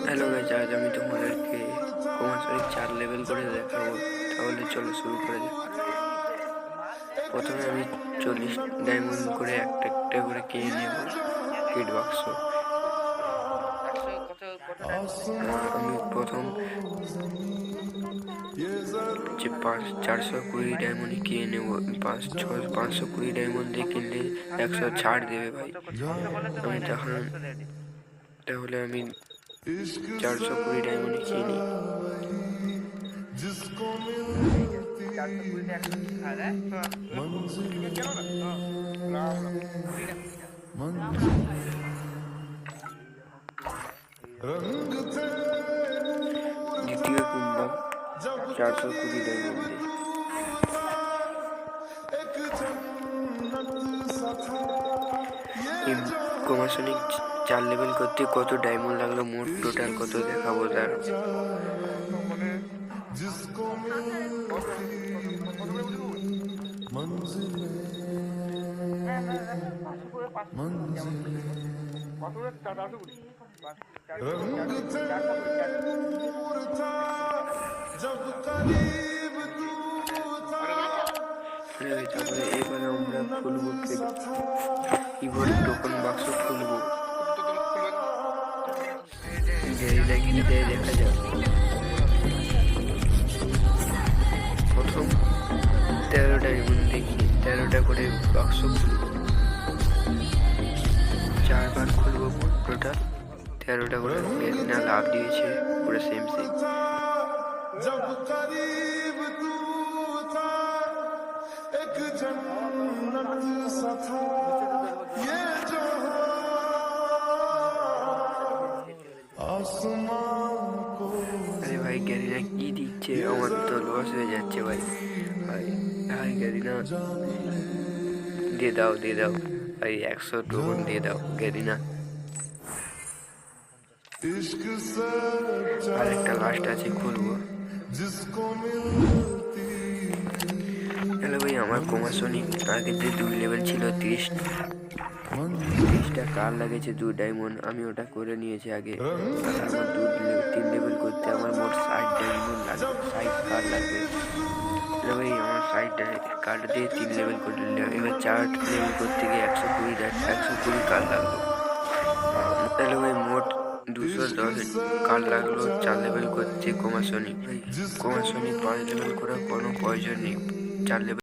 Hello guys, আজ আমি তোমাদেরকে কমার্সের 4 লেভেল করে দেখাবো। তাহলে চলো শুরু করে দিই। প্রথমে আমি 40 ডায়মন্ড করে একটা একটা করে কিনে নেব কিট বাক্স। আমি প্রথম যে 420 ডায়মন্ড কিনে নেব। 520 ডায়মন্ড দিয়ে কিনলে 100 ছাড় দেবে ভাই। আমি তাহলে আমি 420 ডায়মন্ড কিনি। দ্বিতীয় কিনলাম 420 ডায়মন্ড দিয়ে। কমার্সনিক 4 লেভেল করতে কত ডায়মন্ড লাগলো, মোট টোটাল কত দেখাবো তার। তারপরে এবারে আমরা খুলবো কিবোর্ড টোকন বাক্স খুলবো। কি দেয় দেখা যাক। প্রথম 13 ডায়মন্ড দেখি, 13টা করে বাক্স খুলবো। 4 বার খুলবো, টোটাল 13টা করে না লাভ দিয়েছে পুরো সেম। আরে ভাই গ্যারিনা কি দিচ্ছে, আমার তো লস হয়ে যাচ্ছে ভাই। ভাই গ্যারিনা দিয়ে দাও ভাই, 100 টোকন দিয়ে দাও গ্যারিনা। আর একটা লাস্ট আছে, খুলবো। হ্যালো ভাই, আমার কমার্সনিক আগে যে 2 লেভেল ছিল 30টা কার লাগেছে 2 ডায়মন্ড, আমি ওটা করে নিয়েছি আগে। আমার 3 লেভেল করতে আমার মোট 60 ডায়মন্ড লাগবে, 60 কার লাগবে। হ্যালো ভাই, আমার 60 কার্ড দিয়ে 3 লেভেল করে নিলাম। এবার 4 লেভেল করতে গিয়ে 120 কার লাগলো। হ্যালো ভাই, মোট 210 কার লাগলো 4 লেভেল করতে। কমার্সনিক 5 লেভেল করার কোনো প্রয়োজন নেই, 4 লেভেল